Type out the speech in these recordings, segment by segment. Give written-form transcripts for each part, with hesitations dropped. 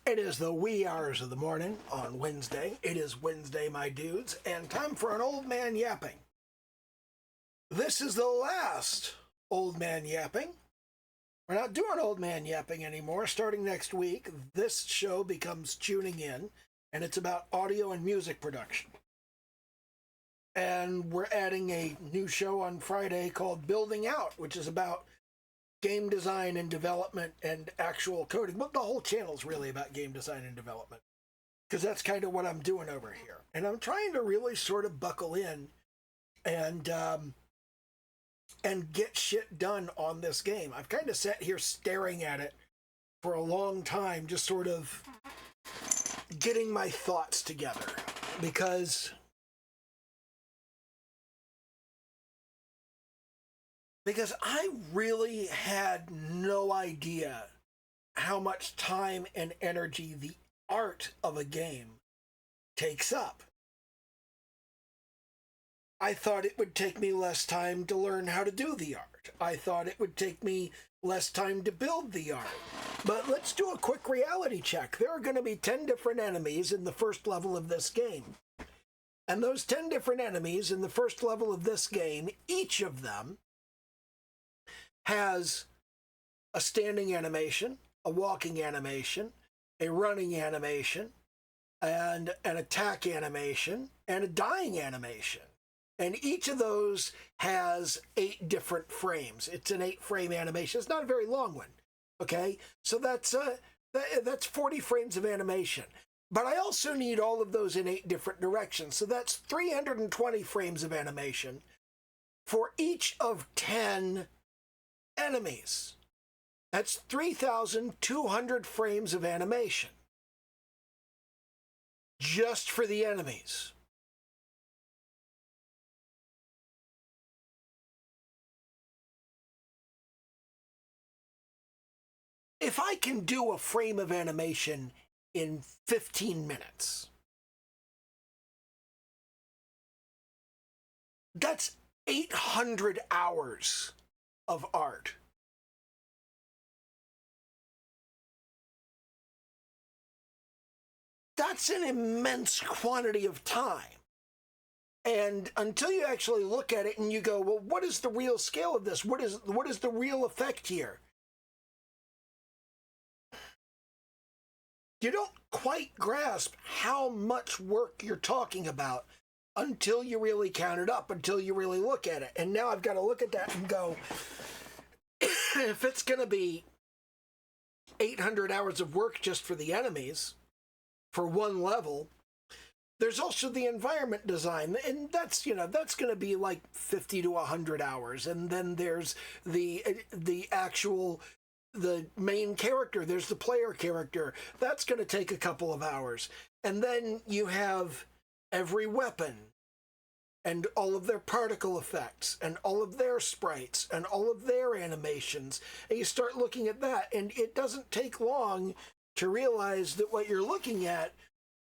It is the wee hours of the morning on Wednesday. It is Wednesday, my dudes, and time for an old man yapping. This is the last old man yapping. We're not doing old man yapping anymore. Starting next week, this show becomes Tuning In, and it's about audio and music production. And we're adding a new show on Friday called Building Out, which is about game design and development and actual coding. But the whole channel is really about game design and development, because that's kind of what I'm doing over here. And I'm trying to really sort of buckle in and get shit done on this game. I've kind of sat here staring at it for a long time, just sort of getting my thoughts together, because I really had no idea how much time and energy the art of a game takes up. I thought it would take me less time to learn how to do the art. I thought it would take me less time to build the art. But let's do a quick reality check. There are going to be 10 different enemies in the first level of this game. And those 10 different enemies in the first level of this game, each of them has a standing animation, a walking animation, a running animation, and an attack animation, and a dying animation. And each of those has 8 different frames. It's an 8-frame animation. It's not a very long one, okay? So that's 40 frames of animation. But I also need all of those in 8 different directions. So that's 320 frames of animation for each of 10 enemies. That's 3,200 frames of animation just for the enemies. If I can do a frame of animation in 15 minutes, that's 800 hours of art. That's an immense quantity of time. And until you actually look at it and you go, well, what is the real scale of this? What is the real effect here? You don't quite grasp how much work you're talking about until you really count it up, until you really look at it. And now I've got to look at that and go, if it's going to be 800 hours of work just for the enemies, for one level, there's also the environment design, and that's going to be like 50 to 100 hours. And then there's the main character, there's the player character. That's going to take a couple of hours. And then you have every weapon and all of their particle effects and all of their sprites and all of their animations. And you start looking at that, and it doesn't take long to realize that what you're looking at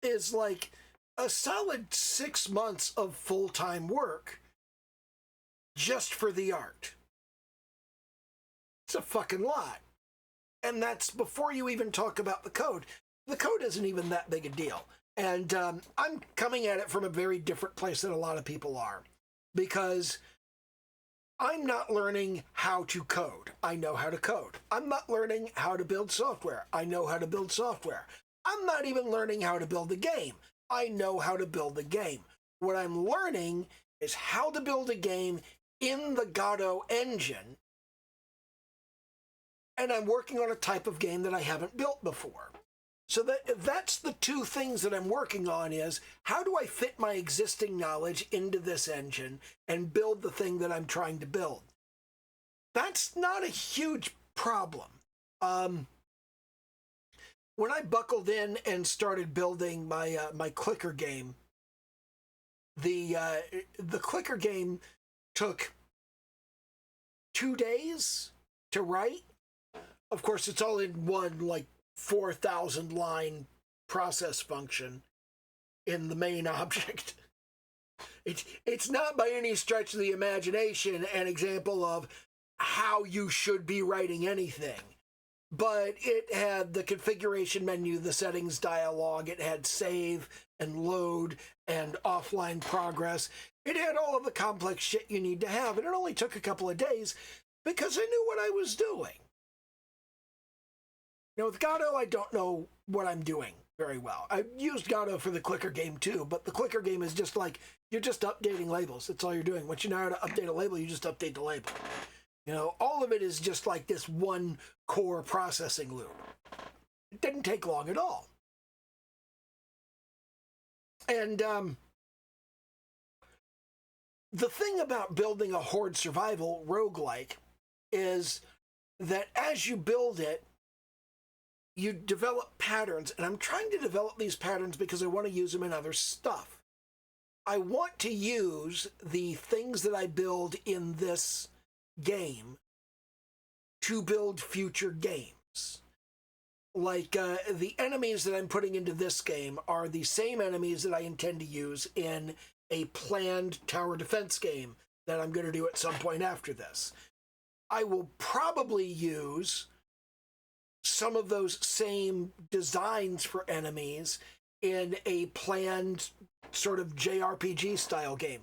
is like a solid 6 months of full-time work just for the art. It's a fucking lot. And that's before you even talk about the code. The code isn't even that big a deal. And I'm coming at it from a very different place than a lot of people are, because I'm not learning how to code. I know how to code. I'm not learning how to build software. I know how to build software. I'm not even learning how to build a game. I know how to build a game. What I'm learning is how to build a game in the Godot engine. And I'm working on a type of game that I haven't built before. So that's the two things that I'm working on, is how do I fit my existing knowledge into this engine and build the thing that I'm trying to build? That's not a huge problem. When I buckled in and started building my clicker game, the clicker game took 2 days to write. Of course, it's all in one, like, 4,000 line process function in the main object. It's not by any stretch of the imagination an example of how you should be writing anything. but it had the configuration menu, the settings dialog, it had save and load and offline progress. It had all of the complex shit you need to have, and it only took a couple of days because I knew what I was doing. You know, with Gato, I don't know what I'm doing very well. I used Gato for the clicker game too, but the clicker game is just like, you're just updating labels. That's all you're doing. Once you know how to update a label, you just update the label. You know, all of it is just like this one core processing loop. It didn't take long at all. And the thing about building a horde survival roguelike is that as you build it, you develop patterns, and I'm trying to develop these patterns because I want to use them in other stuff. I want to use the things that I build in this game to build future games. Like, the enemies that I'm putting into this game are the same enemies that I intend to use in a planned tower defense game that I'm going to do at some point after this. I will probably use some of those same designs for enemies in a planned sort of JRPG style game.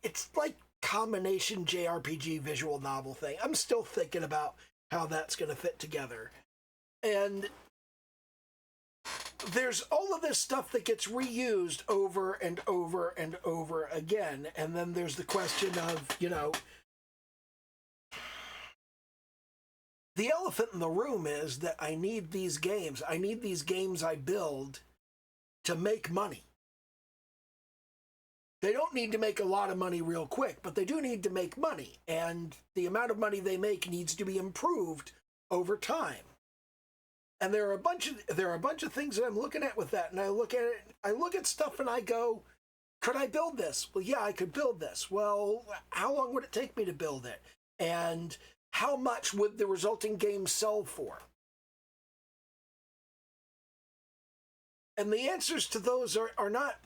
It's like combination JRPG visual novel thing. I'm still thinking about how that's going to fit together. And there's all of this stuff that gets reused over and over and over again. And then there's the question of, you know, the elephant in the room is that I need these games. I need these games I build to make money. They don't need to make a lot of money real quick, but they do need to make money. And the amount of money they make needs to be improved over time. And there are a bunch of things that I'm looking at with that. And I look at stuff and I go, could I build this? Well, yeah, I could build this. Well, how long would it take me to build it? And how much would the resulting game sell for? And the answers to those are not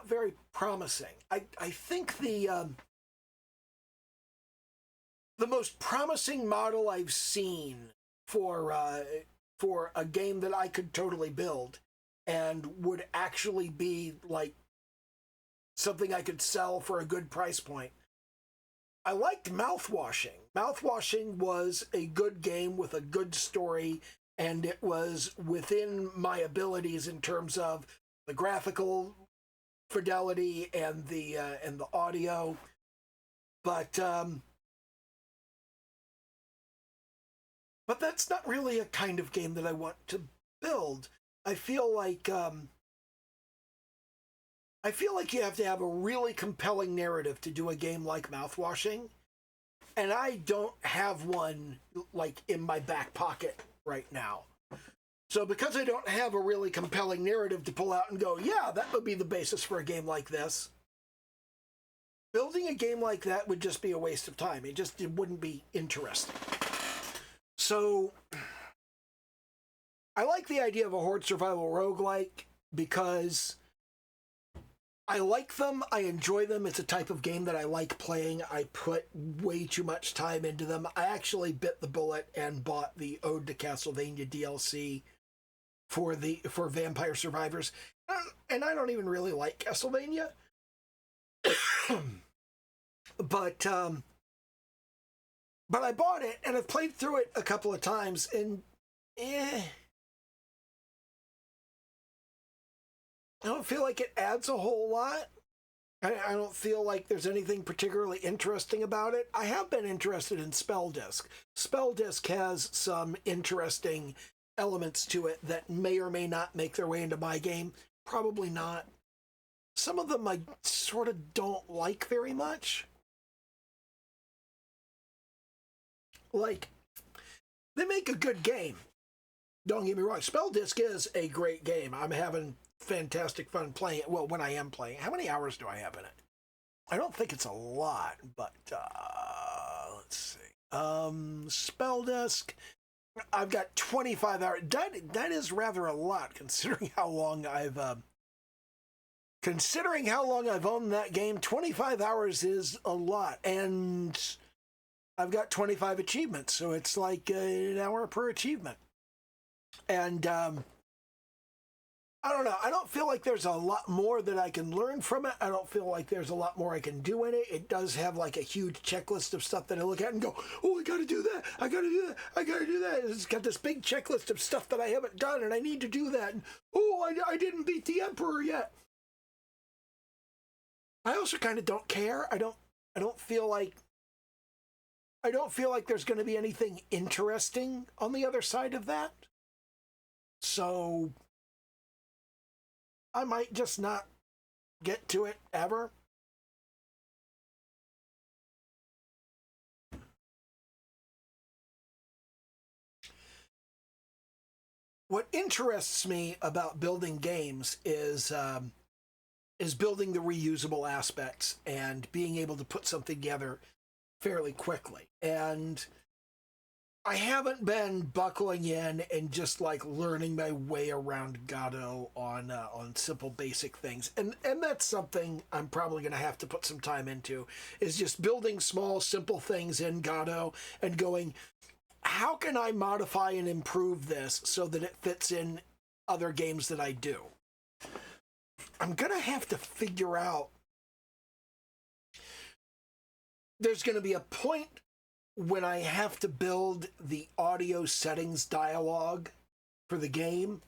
very promising. I think the most promising model I've seen for a game that I could totally build and would actually be like something I could sell for a good price point. I liked Mouthwashing. Mouthwashing was a good game with a good story, and it was within my abilities in terms of the graphical fidelity and the audio. But that's not really a kind of game that I want to build. I feel like you have to have a really compelling narrative to do a game like Mouthwashing, and I don't have one like in my back pocket right now. So because I don't have a really compelling narrative to pull out and go, yeah, that would be the basis for a game like this, building a game like that would just be a waste of time. It wouldn't be interesting. So I like the idea of a horde survival roguelike because I like them, I enjoy them. It's a type of game that I like playing. I put way too much time into them. I actually bit the bullet and bought the Ode to Castlevania DLC for Vampire Survivors. And I don't even really like Castlevania. But I bought it, and I've played through it a couple of times, and I don't feel like it adds a whole lot. I don't feel like there's anything particularly interesting about it. I have been interested in Spell Disc. Spell Disc has some interesting elements to it that may or may not make their way into my game. Probably not. Some of them I sort of don't like very much. Like, they make a good game. Don't get me wrong. Spell Disc is a great game. I'm having fantastic fun playing it. Well, when I am playing. How many hours do I have in it? I don't think it's a lot, but let's see. Spell Disc. I've got 25 hours. That is rather a lot considering how long I've owned that game. 25 hours is a lot, and I've got 25 achievements, so it's like an hour per achievement. And I don't know. I don't feel like there's a lot more that I can learn from it. I don't feel like there's a lot more I can do in it. It does have like a huge checklist of stuff that I look at and go, oh, I got to do that. I got to do that. I got to do that. It's got this big checklist of stuff that I haven't done and I need to do that. And, oh, I didn't beat the Emperor yet. I also kind of don't care. I don't feel like there's going to be anything interesting on the other side of that. So I might just not get to it ever. What interests me about building games is building the reusable aspects and being able to put something together fairly quickly. And I haven't been buckling in and just like learning my way around Godot on simple basic things, and that's something I'm probably going to have to put some time into, is just building small simple things in Godot and going, how can I modify and improve this so that it fits in other games that I do? I'm going to have to figure out. There's going to be a point when I have to build the audio settings dialogue for the game.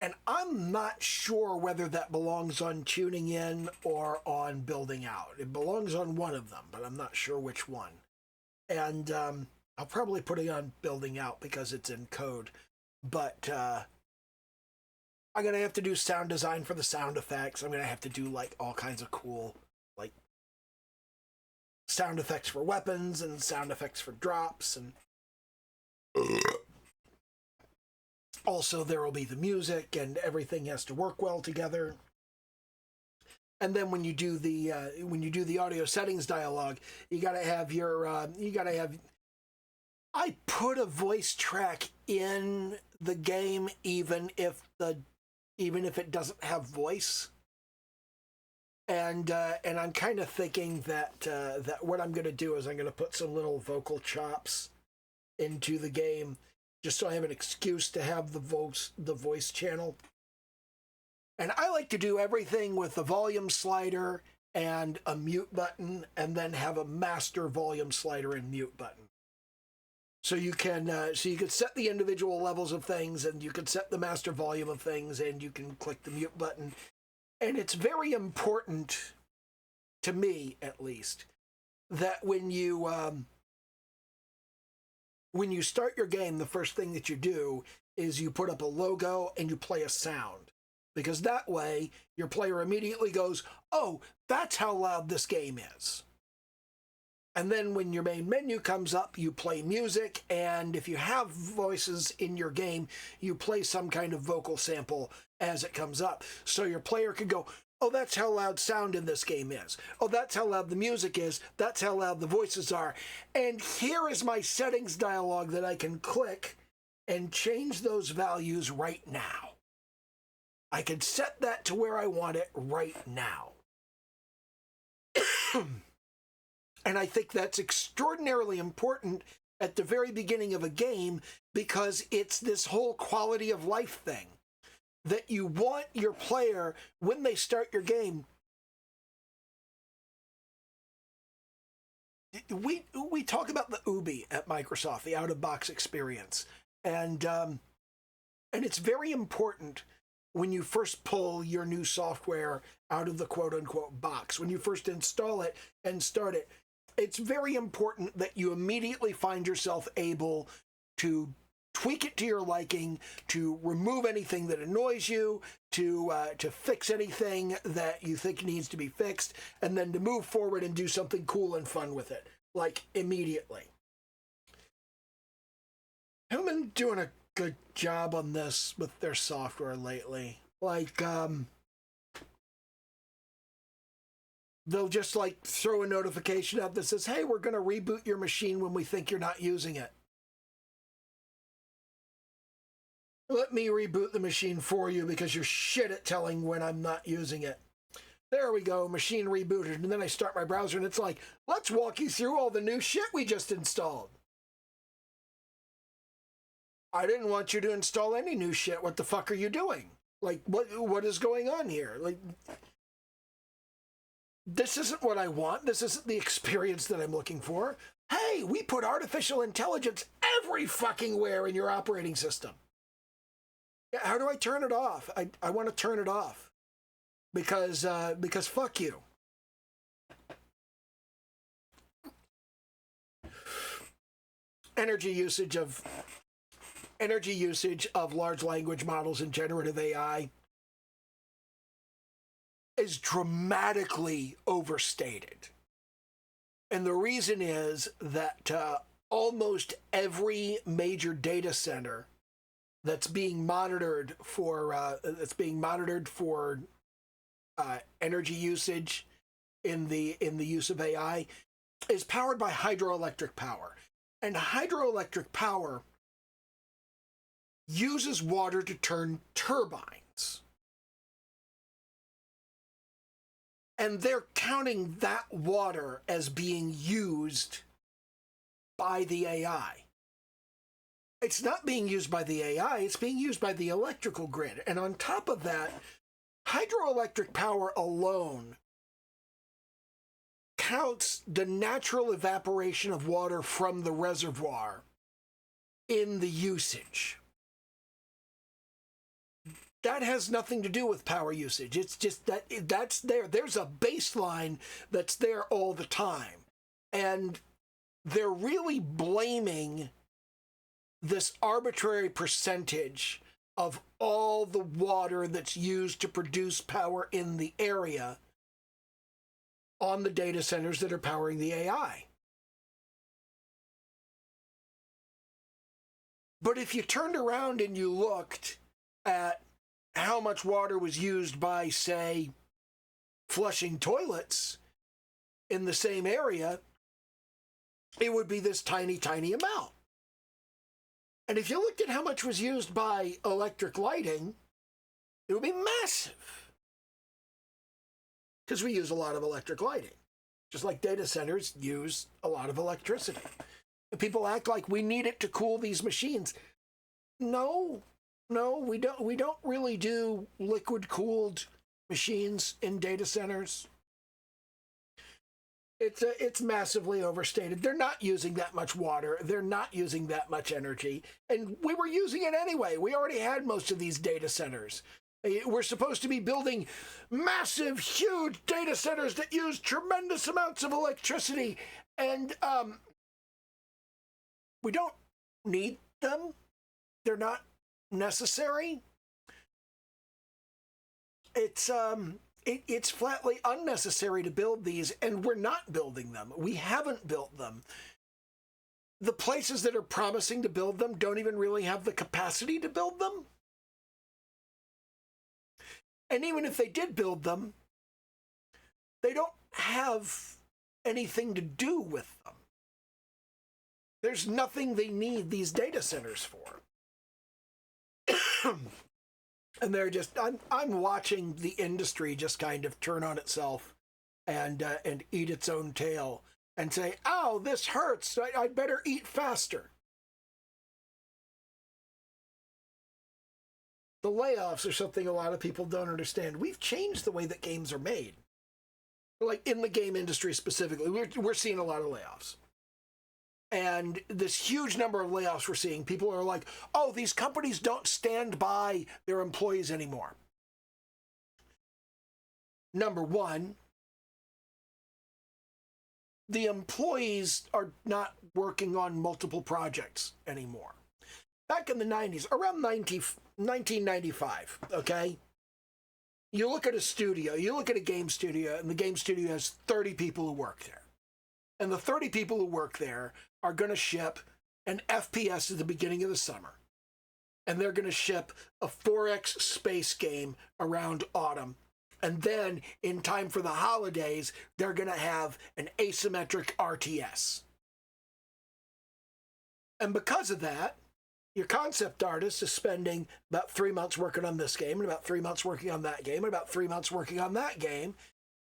And I'm not sure whether that belongs on tuning in or on building out. It belongs on one of them, but I'm not sure which one. And I'll probably put it on building out because it's in code. But I'm going to have to do sound design for the sound effects. I'm going to have to do like all kinds of cool like sound effects for weapons and sound effects for drops, and also there will be the music, and everything has to work well together. And then when you do the audio settings dialogue, you got to have your I put a voice track in the game even if it doesn't have voice. And I'm kind of thinking that what I'm going to do is I'm going to put some little vocal chops into the game, just so I have an excuse to have the voice channel. And I like to do everything with a volume slider and a mute button, and then have a master volume slider and mute button. So you can set the individual levels of things, and you can set the master volume of things, and you can click the mute button. And it's very important, to me at least, that when you start your game, the first thing that you do is you put up a logo and you play a sound. Because that way, your player immediately goes, oh, that's how loud this game is. And then when your main menu comes up, you play music, and if you have voices in your game, you play some kind of vocal sample as it comes up. So your player can go, oh, that's how loud sound in this game is. Oh, that's how loud the music is. That's how loud the voices are. And here is my settings dialog that I can click and change those values right now. I can set that to where I want it right now. And I think that's extraordinarily important at the very beginning of a game, because it's this whole quality of life thing that you want your player, when they start your game. We talk about the UBI at Microsoft, the out-of-box experience. And it's very important when you first pull your new software out of the quote-unquote box, when you first install it and start it. It's very important that you immediately find yourself able to tweak it to your liking, to remove anything that annoys you, to fix anything that you think needs to be fixed, and then to move forward and do something cool and fun with it, like immediately. Haven't been doing a good job on this with their software lately. Like, they'll just like throw a notification up that says, hey, we're going to reboot your machine when we think you're not using it. Let me reboot the machine for you because you're shit at telling when I'm not using it. There we go, machine rebooted. And then I start my browser and it's like, let's walk you through all the new shit we just installed. I didn't want you to install any new shit. What the fuck are you doing? Like, what is going on here? Like, this isn't what I want. This isn't the experience that I'm looking for. Hey, we put artificial intelligence every fucking where in your operating system. How do I turn it off? I want to turn it off because fuck you. Energy usage of large language models and generative AI is dramatically overstated. And the reason is that almost every major data center that's being monitored for energy usage in the use of AI is powered by hydroelectric power. And hydroelectric power uses water to turn turbines. And they're counting that water as being used by the AI. It's not being used by the AI, it's being used by the electrical grid. And on top of that, hydroelectric power alone counts the natural evaporation of water from the reservoir in the usage. That has nothing to do with power usage. It's just that's there. There's a baseline that's there all the time. And they're really blaming this arbitrary percentage of all the water that's used to produce power in the area on the data centers that are powering the AI. But if you turned around and you looked at how much water was used by, say, flushing toilets in the same area, it would be this tiny, tiny amount. And if you looked at how much was used by electric lighting, it would be massive. Because we use a lot of electric lighting. Just like data centers use a lot of electricity. And people act like we need it to cool these machines. No, we don't really do liquid-cooled machines in data centers. It's massively overstated. They're not using that much water. They're not using that much energy. And we were using it anyway. We already had most of these data centers. We're supposed to be building massive, huge data centers that use tremendous amounts of electricity. And we don't need them. They're not necessary. It's flatly unnecessary to build these, and we're not building them. We haven't built them. The places that are promising to build them don't even really have the capacity to build them. And even if they did build them, they don't have anything to do with them. There's nothing they need these data centers for. And they're just, I'm watching the industry just kind of turn on itself and eat its own tail and say, "Ow, this hurts. I'd better eat faster." The layoffs are something a lot of people don't understand. We've changed the way that games are made. Like in the game industry specifically, we're seeing a lot of layoffs. And this huge number of layoffs we're seeing, people are like, oh, these companies don't stand by their employees anymore. Number one, the employees are not working on multiple projects anymore. Back in the 90s, around 1995, okay? You look at a studio, you look at a game studio, and the game studio has 30 people who work there. And the 30 people who work there are going to ship an FPS at the beginning of the summer. And they're going to ship a 4X space game around autumn. And then, in time for the holidays, they're going to have an asymmetric RTS. And because of that, your concept artist is spending about 3 months working on this game, and about 3 months working on that game, and about 3 months working on that game.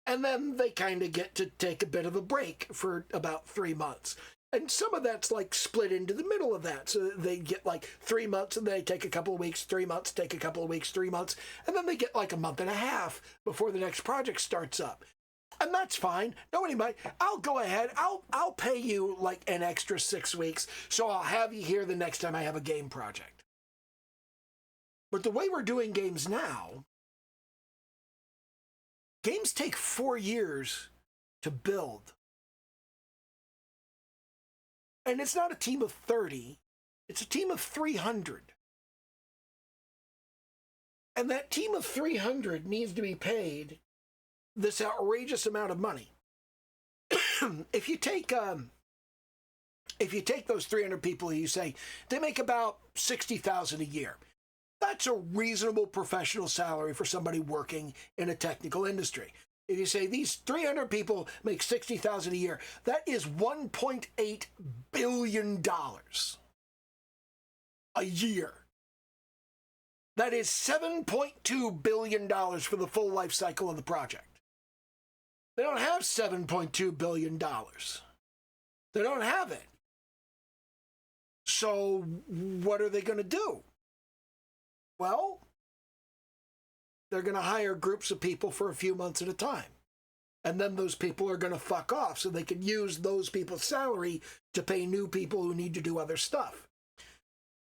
And then they kind of get to take a bit of a break for about 3 months. And some of that's like split into the middle of that. So they get like 3 months and they take a couple of weeks, 3 months, take a couple of weeks, 3 months, and then they get like a month and a half before the next project starts up. And that's fine. Nobody mind. I'll go ahead. I'll pay you like an extra 6 weeks, so I'll have you here the next time I have a game project. But the way we're doing games now, games take 4 years to build. And it's not a team of 30, it's a team of 300. And that team of 300 needs to be paid this outrageous amount of money. If you take those 300 people, you say they make about $60,000 a year. That's a reasonable professional salary for somebody working in a technical industry. If you say these 300 people make $60,000 a year, that is $1.8 billion a year. That is $7.2 billion for the full life cycle of the project. They don't have $7.2 billion. They don't have it. So what are they going to do? Well, they're going to hire groups of people for a few months at a time. And then those people are going to fuck off so they can use those people's salary to pay new people who need to do other stuff.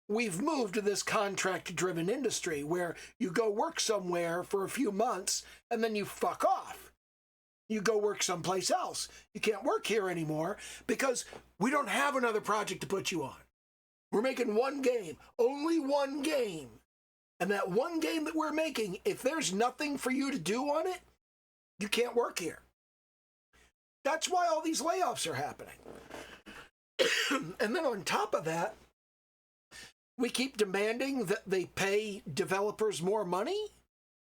We've moved to this contract-driven industry where you go work somewhere for a few months and then you fuck off. You go work someplace else. You can't work here anymore because we don't have another project to put you on. We're making one game, only one game. And that one game that we're making, if there's nothing for you to do on it, you can't work here. That's why all these layoffs are happening. And then on top of that, we keep demanding that they pay developers more money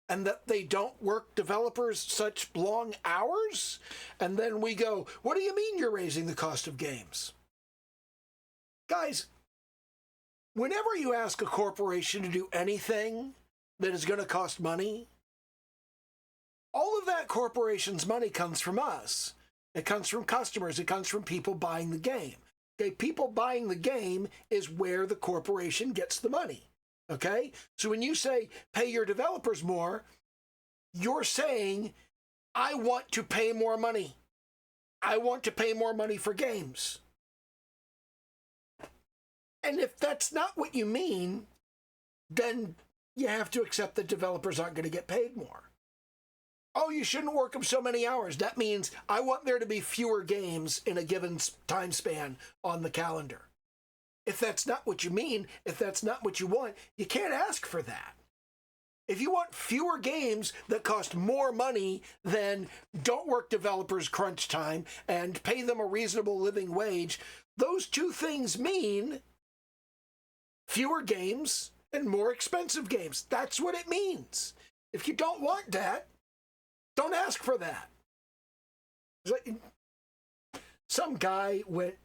and that they don't work developers such long hours. And then we go, what do you mean you're raising the cost of games? Guys, whenever you ask a corporation to do anything that is going to cost money, all of that corporation's money comes from us. It comes from customers. It comes from people buying the game. Okay, people buying the game is where the corporation gets the money. Okay, so when you say pay your developers more, you're saying, I want to pay more money. I want to pay more money for games. And if that's not what you mean, then you have to accept that developers aren't going to get paid more. Oh, you shouldn't work them so many hours. That means I want there to be fewer games in a given time span on the calendar. If that's not what you mean, if that's not what you want, you can't ask for that. If you want fewer games that cost more money than don't work developers crunch time and pay them a reasonable living wage, those two things mean fewer games and more expensive games. That's what it means. If you don't want that, don't ask for that. Some guy went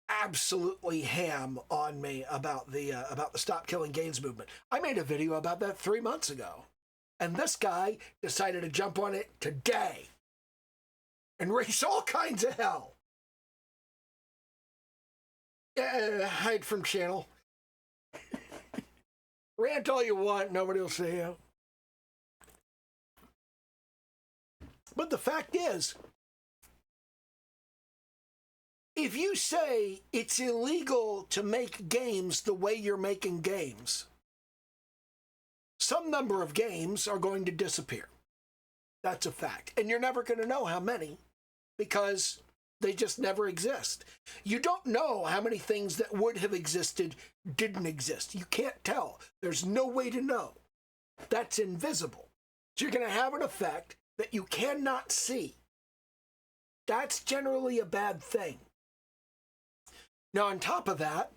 absolutely ham on me about the Stop Killing Games movement. I made a video about that 3 months ago, and this guy decided to jump on it today and raise all kinds of hell. Hide from channel. Rant all you want, nobody will see you. But the fact is, if you say it's illegal to make games the way you're making games, some number of games are going to disappear. That's a fact. And you're never going to know how many because they just never exist. You don't know how many things that would have existed didn't exist. You can't tell. There's no way to know. That's invisible. So you're going to have an effect that you cannot see. That's generally a bad thing. Now, on top of that,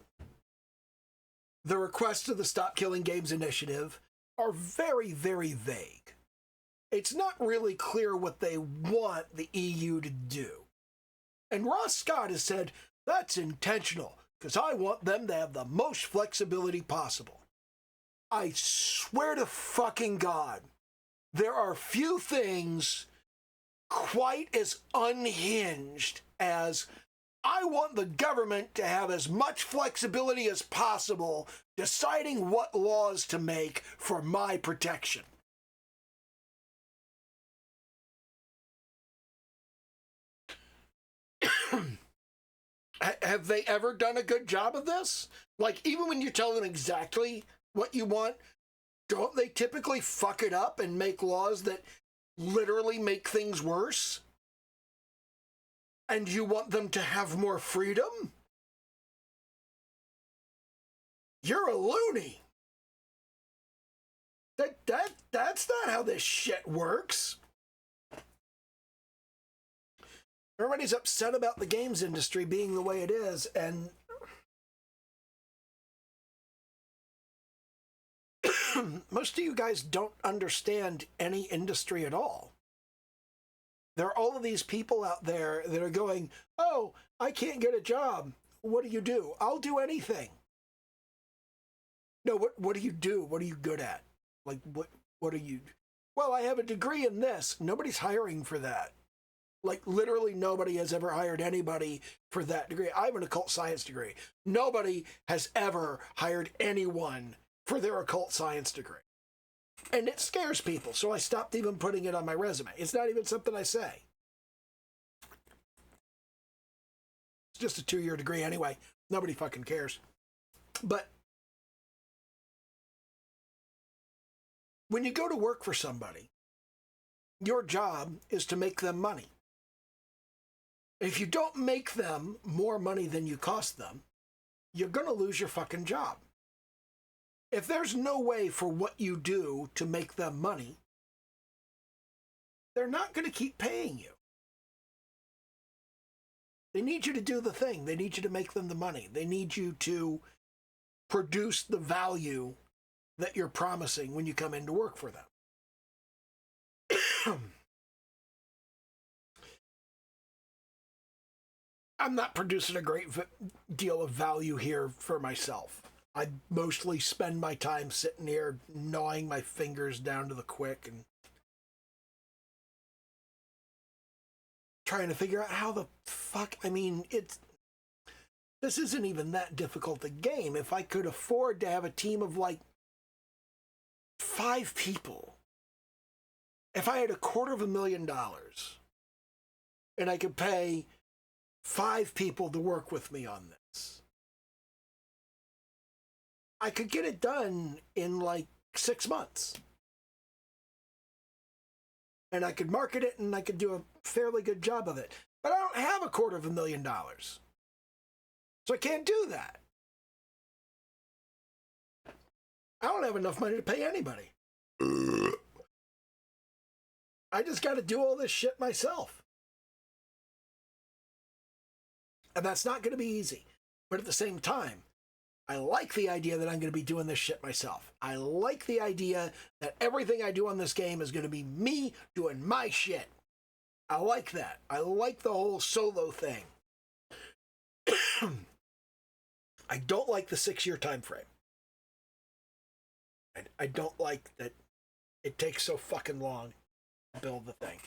the requests of the Stop Killing Games initiative are very, very vague. It's not really clear what they want the EU to do. And Ross Scott has said, that's intentional, because I want them to have the most flexibility possible. I swear to fucking God, there are few things quite as unhinged as I want the government to have as much flexibility as possible deciding what laws to make for my protection. Have they ever done a good job of this? Like, even when you tell them exactly what you want, don't they typically fuck it up and make laws that literally make things worse? And you want them to have more freedom? You're a loony. That's not how this shit works. Everybody's upset about the games industry being the way it is, and most of you guys don't understand any industry at all. There are all of these people out there that are going, oh, I can't get a job. What do? I'll do anything. No, what do you do? What are you good at? Like, what are you? Well, I have a degree in this. Nobody's hiring for that. Like, literally nobody has ever hired anybody for that degree. I have an occult science degree. Nobody has ever hired anyone for their occult science degree. And it scares people, so I stopped even putting it on my resume. It's not even something I say. It's just a 2-year degree anyway. Nobody fucking cares. But when you go to work for somebody, your job is to make them money. If you don't make them more money than you cost them, you're going to lose your fucking job. If there's no way for what you do to make them money, they're not going to keep paying you. They need you to do the thing. They need you to make them the money. They need you to produce the value that you're promising when you come in to work for them. I'm not producing a great deal of value here for myself. I mostly spend my time sitting here gnawing my fingers down to the quick and trying to figure out how the fuck, I mean, this isn't even that difficult a game. If I could afford to have a team of like 5 people, if I had $250,000 and I could pay 5 people to work with me on this, I could get it done in like 6 months. And I could market it and I could do a fairly good job of it. But I don't have $250,000. So I can't do that. I don't have enough money to pay anybody. I just got to do all this shit myself. And that's not going to be easy. But at the same time, I like the idea that I'm going to be doing this shit myself. I like the idea that everything I do on this game is going to be me doing my shit. I like that. I like the whole solo thing. I don't like the 6-year time frame. I don't like that it takes so fucking long to build the thing.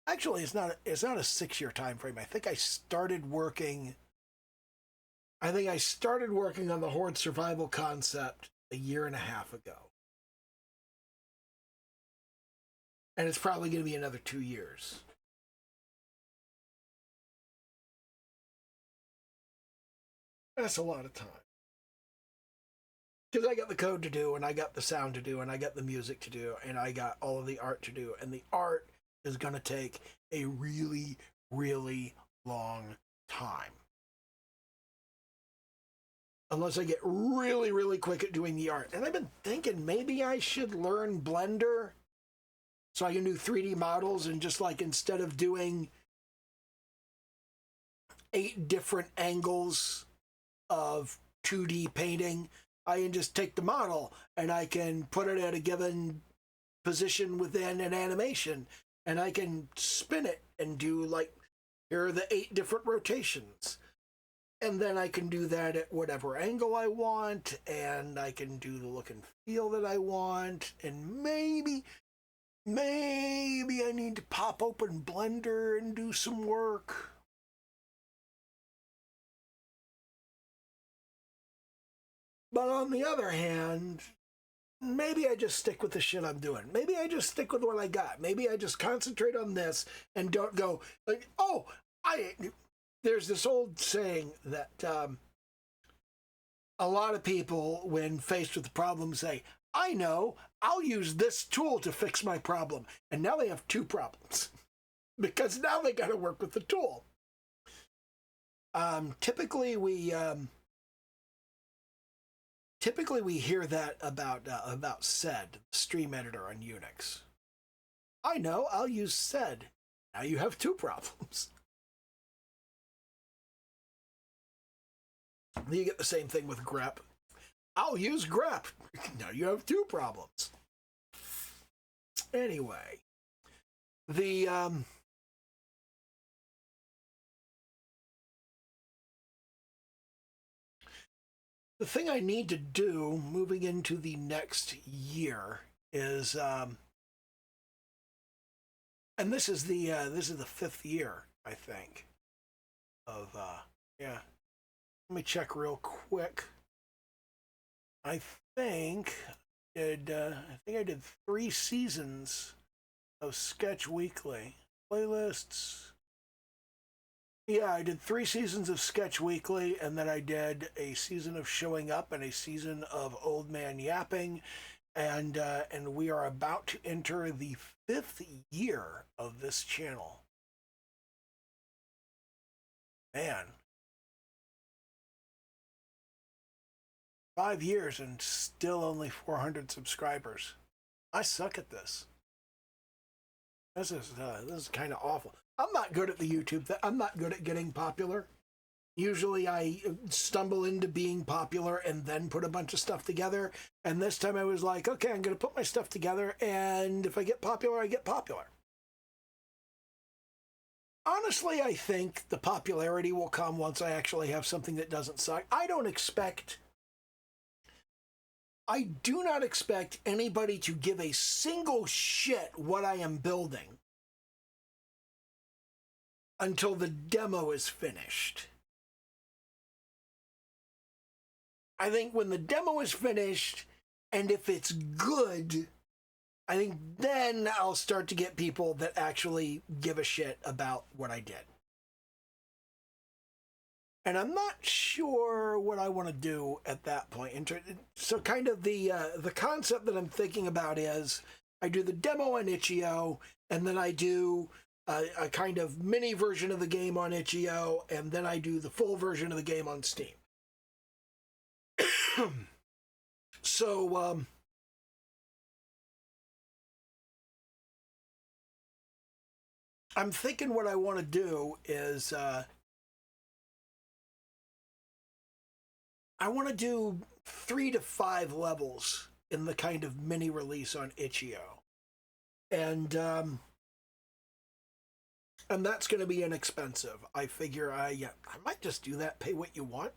Actually, it's not a 6-year time frame. I think I started working on the Horde survival concept a 1.5 years ago. And it's probably going to be another 2 years. That's a lot of time. Because I got the code to do, and I got the sound to do, and I got the music to do, and I got all of the art to do. And the art is going to take a really, really long time. Unless I get really, really quick at doing the art. And I've been thinking maybe I should learn Blender so I can do 3D models and just like instead of doing 8 different angles of 2D painting, I can just take the model and I can put it at a given position within an animation and I can spin it and do like, here are the 8 different rotations. And then I can do that at whatever angle I want, and I can do the look and feel that I want, and maybe I need to pop open Blender and do some work. But on the other hand, maybe I just stick with the shit I'm doing. Maybe I just stick with what I got. Maybe I just concentrate on this and don't go like, oh, there's this old saying that a lot of people, when faced with the problem, say, I know, I'll use this tool to fix my problem. And now they have two problems because now they got to work with the tool. Typically we hear that about sed, stream editor on Unix. I know, I'll use sed. Now you have two problems. You get the same thing with grep. I'll use grep. Now you have two problems. Anyway, the thing I need to do moving into the next year is, and this is the 5th year, I think, of yeah. Let me check real quick. I think I did 3 seasons of Sketch Weekly playlists. Yeah, I did 3 seasons of Sketch Weekly, and then I did a season of Showing Up and a season of Old Man Yapping, and we are about to enter the 5th year of this channel. Man. 5 years and still only 400 subscribers. I suck at this. This is kind of awful. I'm not good at the YouTube. I'm not good at getting popular. Usually I stumble into being popular and then put a bunch of stuff together. And this time I was like, okay, I'm going to put my stuff together. And if I get popular, I get popular. Honestly, I think the popularity will come once I actually have something that doesn't suck. I do not expect anybody to give a single shit what I am building until the demo is finished. I think when the demo is finished, and if it's good, I think then I'll start to get people that actually give a shit about what I did. And I'm not sure what I want to do at that point. So kind of the concept that I'm thinking about is I do the demo on itch.io, and then I do a kind of mini version of the game on itch.io, and then I do the full version of the game on Steam. So I'm thinking what I want to do is I want to do 3 to 5 levels in the kind of mini release on itch.io. And that's going to be inexpensive. I figure I might just do that, pay what you want.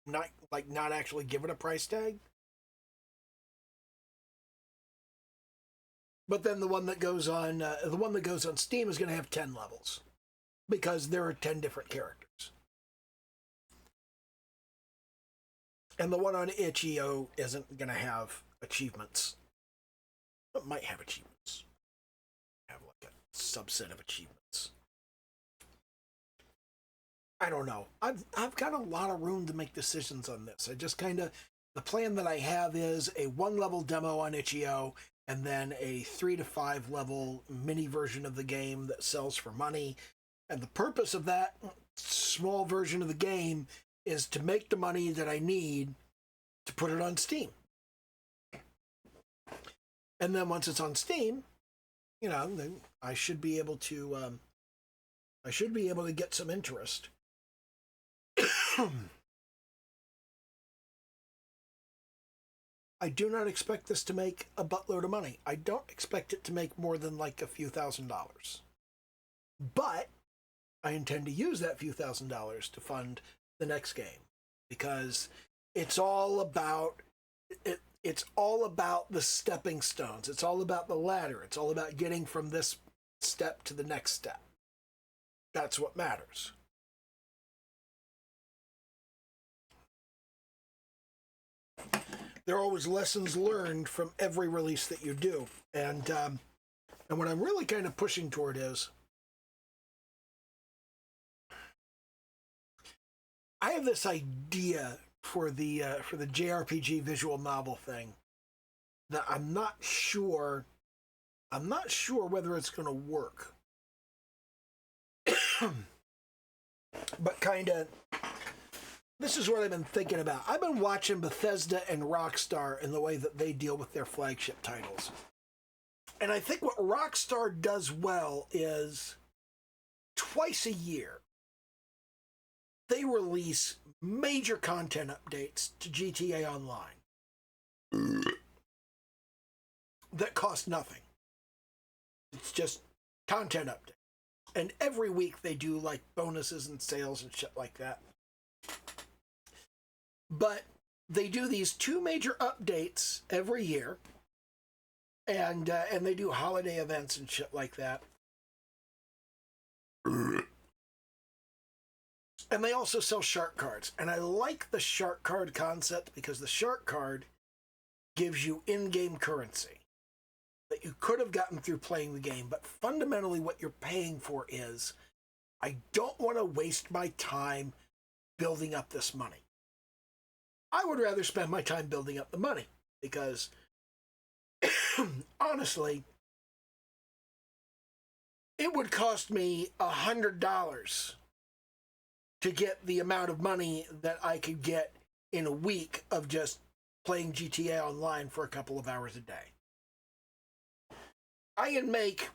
Not actually give it a price tag. But then the one that goes on Steam is going to have 10 levels because there are 10 different characters. And the one on itch.io isn't going to have achievements. It might have achievements. Have like a subset of achievements. I don't know. I've got a lot of room to make decisions on this. I just kind of, the plan that I have is a 1-level demo on itch.io and then a 3 to 5 level mini version of the game that sells for money. And the purpose of that small version of the game is to make the money that I need to put it on Steam. And then once it's on Steam, then I should be able to get some interest. I do not expect this to make a buttload of money. I don't expect it to make more than like a few $1,000s. But I intend to use that few $1,000s to fund the next game because it's all about it. It's all about the stepping stones. It's all about the ladder. It's all about getting from this step to the next step. That's what matters. there are always lessons learned from every release that you do. And what I'm really kind of pushing toward is, I have this idea for the JRPG visual novel thing that I'm not sure whether it's going to work. But kind of, this is what I've been thinking about. I've been watching Bethesda and Rockstar and the way that they deal with their flagship titles. And I think what Rockstar does well is twice a year, they release major content updates to GTA Online that cost nothing. It's just content update. And every week they do like bonuses and sales and shit like that. But they do these 2 major updates every year. And they do holiday events and shit like that. And they also sell shark cards. And I like the shark card concept because the shark card gives you in-game currency that you could have gotten through playing the game. But fundamentally what you're paying for is, I don't want to waste my time building up this money. I would rather spend my time building up the money because honestly, it would cost me $100 to get the amount of money that I could get in a week of just playing GTA Online for a couple of hours a day. I can make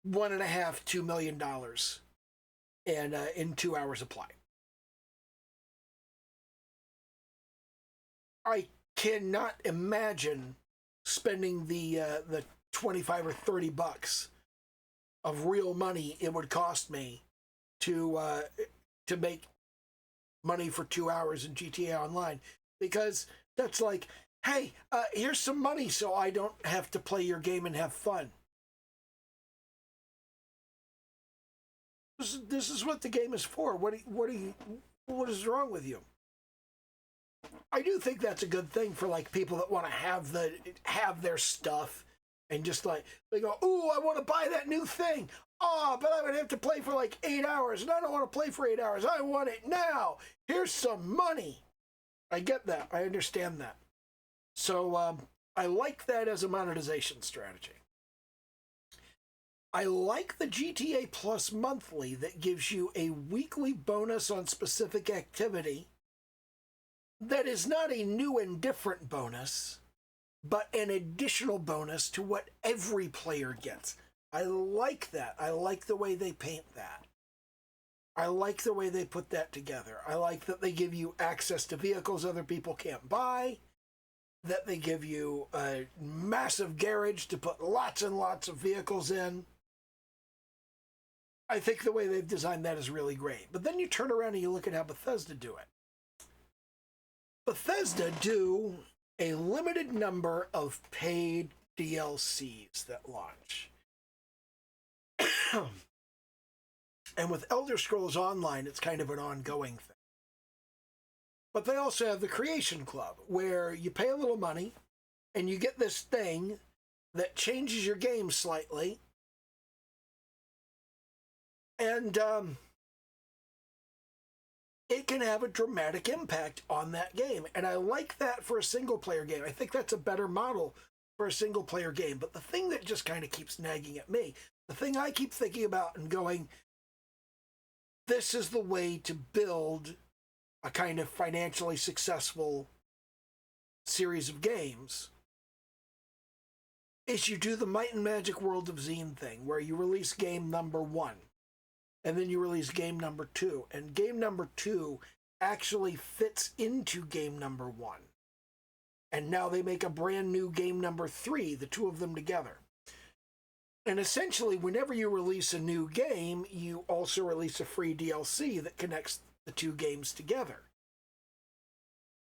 $1.5–2 million in 2 hours of play. I cannot imagine spending the 25 or 30 bucks of real money it would cost me to make money for 2 hours in GTA Online, because that's like, hey, here's some money so I don't have to play your game and have fun. This is what the game is for. What is wrong with you? I do think that's a good thing for like people that want to have their stuff and just like they go, ooh, I want to buy that new thing. Oh, but I would have to play for like 8 hours, and I don't want to play for 8 hours. I want it now. Here's some money. I get that. I understand that. So I like that as a monetization strategy. I like the GTA Plus monthly that gives you a weekly bonus on specific activity that is not a new and different bonus, but an additional bonus to what every player gets. I like that. I like the way they paint that. I like the way they put that together. I like that they give you access to vehicles other people can't buy, that they give you a massive garage to put lots and lots of vehicles in. I think the way they've designed that is really great. But then you turn around and you look at how Bethesda do it. Bethesda do a limited number of paid DLCs that launch. And with Elder Scrolls Online, it's kind of an ongoing thing. But they also have the Creation Club, where you pay a little money and you get this thing that changes your game slightly. And it can have a dramatic impact on that game. And I like that for a single-player game. I think that's a better model for a single-player game. But the thing that just kind of keeps nagging at me, the thing I keep thinking about and going, this is the way to build a kind of financially successful series of games, is you do the Might and Magic World of Zine thing, where you release game number 1. And then you release game number 2. And game number 2 actually fits into game number 1. And now they make a brand new game number 3, the two of them together. And essentially, whenever you release a new game, you also release a free DLC that connects the two games together.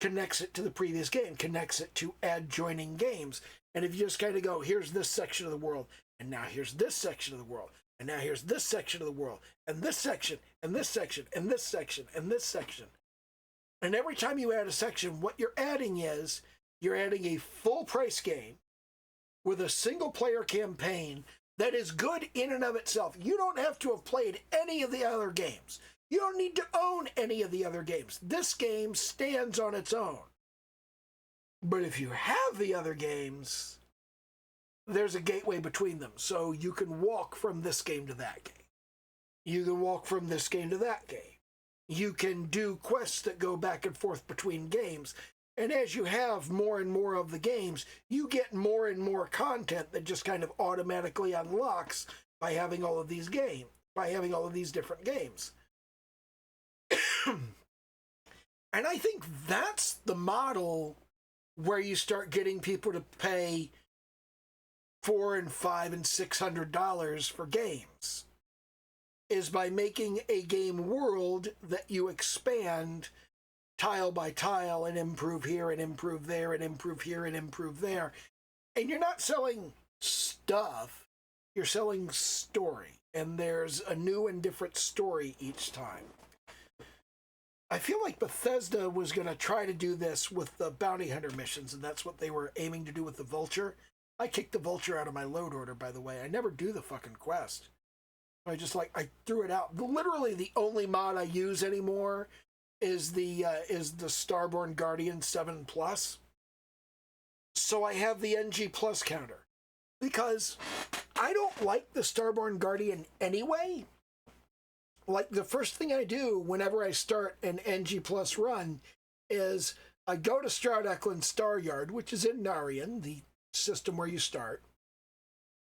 Connects it to the previous game, connects it to adjoining games. And if you just kind of go, here's this section of the world, and now here's this section of the world, and now here's this section of the world, and this section, and this section, and this section, and this section. And every time you add a section, what you're adding is You're adding a full price game with a single player campaign that is good in and of itself. You don't have to have played any of the other games. You don't need to own any of the other games. This game stands on its own. But if you have the other games, there's a gateway between them. So you can walk from this game to that game. You can walk from this game to that game. You can do quests that go back and forth between games. And as you have more and more of the games, you get more and more content that just kind of automatically unlocks by having all of these games, by having all of these different games. And I think that's the model where you start getting people to pay $400 and $500 and $600 for games, is by making a game world that you expand tile by tile and improve here and improve there and improve here and improve there. And you're not selling stuff, you're selling story. And there's a new and different story each time. I feel like Bethesda was going to try to do this with the bounty hunter missions, and that's what they were aiming to do with the Vulture. I kicked the Vulture out of my load order, by the way. I never do the fucking quest. I threw it out. Literally the only mod I use anymore is the Starborn Guardian 7+. So I have the NG Plus counter. Because I don't like the Starborn Guardian anyway. Like, the first thing I do whenever I start an NG Plus run is I go to Stroud Eklund Star Yard, which is in Narian, the system where you start,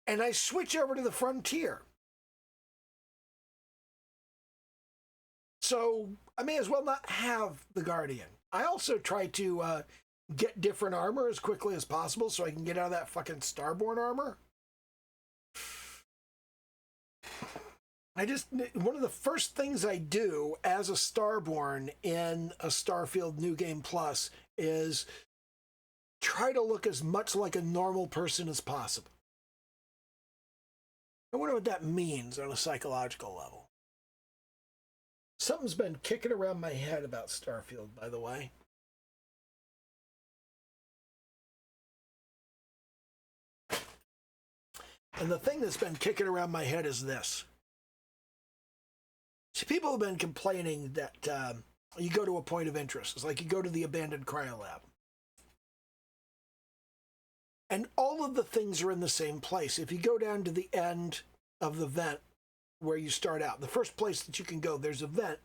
and I switch over to the Frontier. So I may as well not have the Guardian. I also try to get different armor as quickly as possible so I can get out of that fucking Starborn armor. One of the first things I do as a Starborn in a Starfield New Game Plus is try to look as much like a normal person as possible. I wonder what that means on a psychological level. Something's been kicking around my head about Starfield, by the way. And the thing that's been kicking around my head is this. See, people have been complaining that you go to a point of interest. It's like you go to the abandoned cryolab. And all of the things are in the same place. If you go down to the end of the vent where you start out, the first place that you can go, there's a vent.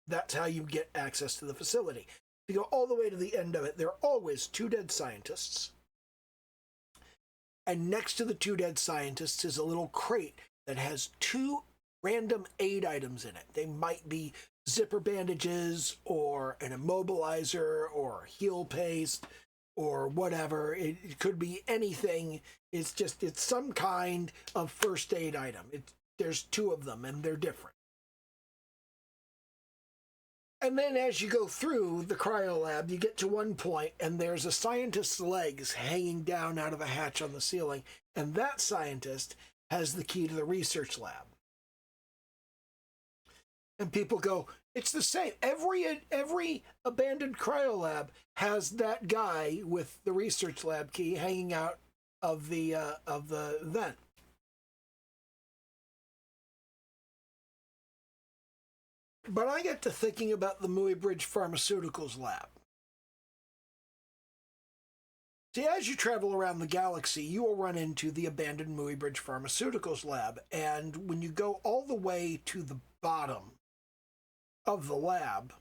That's how you get access to the facility. If you go all the way to the end of it, there are always 2 dead scientists. And next to the 2 dead scientists is a little crate that has 2 random aid items in it. They might be zipper bandages or an immobilizer or heal paste or whatever. It could be anything. It's some kind of first aid item. There's 2 of them and they're different. And then as you go through the cryolab, you get to one point and there's a scientist's legs hanging down out of a hatch on the ceiling. And that scientist has the key to the research lab. And people go, it's the same. Every abandoned cryolab has that guy with the research lab key hanging out of the vent. But I get to thinking about the Muybridge Pharmaceuticals lab. See, as you travel around the galaxy, you will run into the abandoned Muybridge Pharmaceuticals lab. And when you go all the way to the bottom of the lab,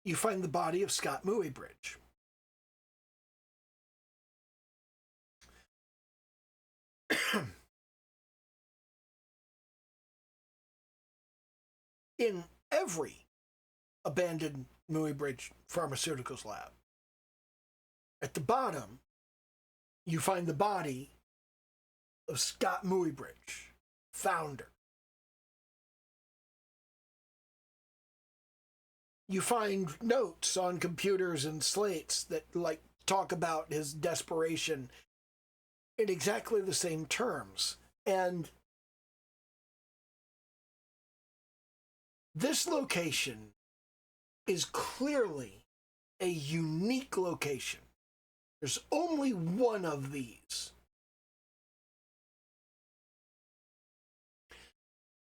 you find the body of Scott Muybridge. In every abandoned Muybridge Pharmaceuticals lab, at the bottom, you find the body of Scott Muybridge, founder. You find notes on computers and slates that talk about his desperation in exactly the same terms. And this location is clearly a unique location. There's only one of these.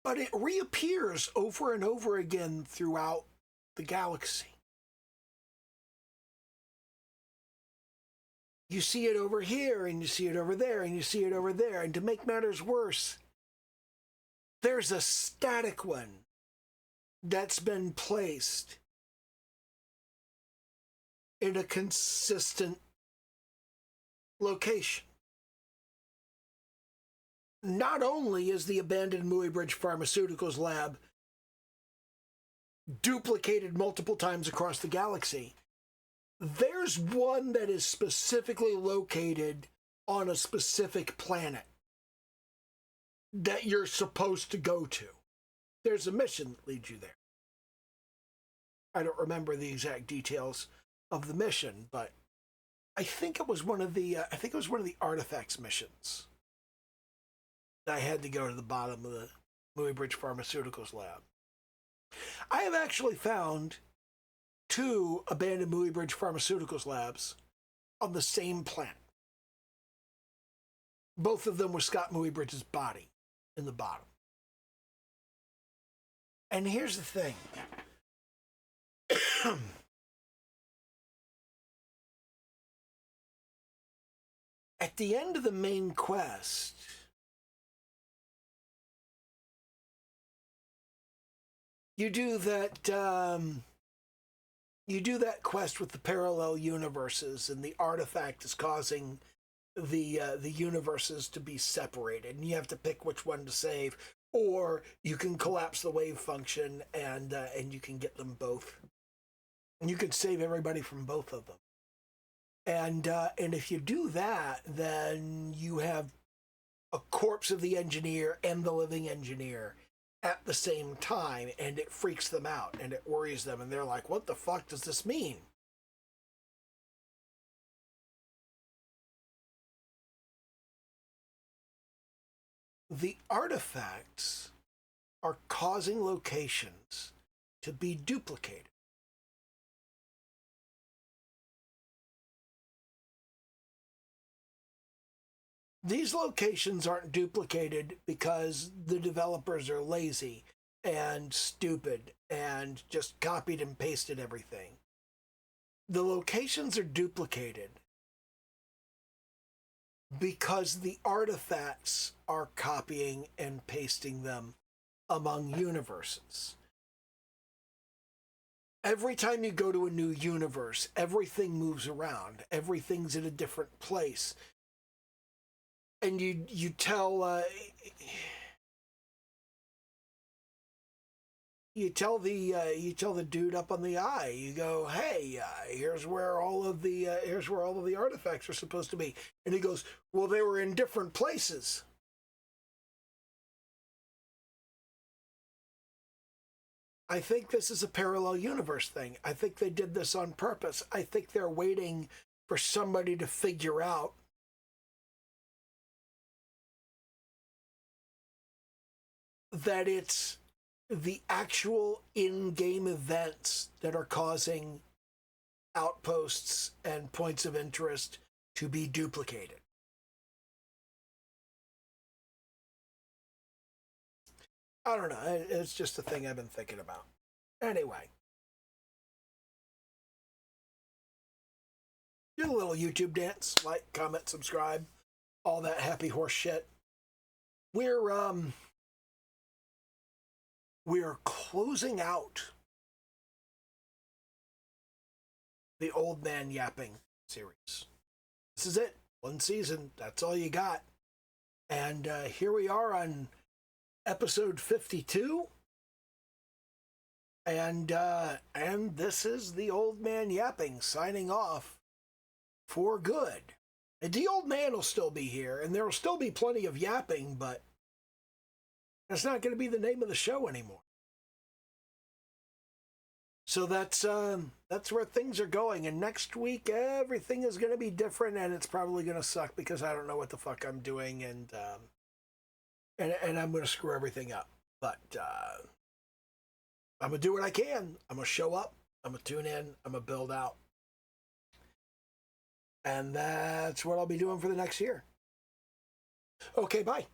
But it reappears over and over again throughout the galaxy. You see it over here, and you see it over there, and you see it over there. And to make matters worse, there's a static one that's been placed in a consistent location. Not only is the abandoned Muybridge Pharmaceuticals lab duplicated multiple times across the galaxy, there's one that is specifically located on a specific planet that you're supposed to go to. There's a mission that leads you there. I don't remember the exact details of the mission, but I think it was one of the artifacts missions. I had to go to the bottom of the Muybridge Pharmaceuticals lab. I have actually found 2 abandoned Muybridge Pharmaceuticals labs on the same planet. Both of them with Scott Muybridge's body in the bottom. And here's the thing. At the end of the main quest, you do that quest with the parallel universes, and the artifact is causing the universes to be separated, and you have to pick which one to save, or you can collapse the wave function and you can get them both, and you can save everybody from both of them. And if you do that, then you have a corpse of the engineer and the living engineer at the same time, and it freaks them out and it worries them, and they're like, what the fuck does this mean? The artifacts are causing locations to be duplicated. These locations aren't duplicated because the developers are lazy and stupid and just copied and pasted everything. The locations are duplicated because the artifacts are copying and pasting them among universes. Every time you go to a new universe, everything moves around. Everything's in a different place. And you tell the dude up on the eye. You go, hey, here's where all of the artifacts are supposed to be. And he goes, well, they were in different places. I think this is a parallel universe thing. I think they did this on purpose. I think they're waiting for somebody to figure out that it's the actual in-game events that are causing outposts and points of interest to be duplicated. I don't know. It's just a thing I've been thinking about. Anyway. Do a little YouTube dance. Like, comment, subscribe. All that happy horse shit. We're closing out the Old Man Yapping series. This is it. 1 season. That's all you got. And here we are on episode 52. And this is the Old Man Yapping signing off for good. And the old man will still be here, and there will still be plenty of yapping, but that's not going to be the name of the show anymore. So that's where things are going. And next week, everything is going to be different, and it's probably going to suck because I don't know what the fuck I'm doing, and I'm going to screw everything up. But I'm going to do what I can. I'm going to show up. I'm going to tune in. I'm going to build out. And that's what I'll be doing for the next year. Okay, bye.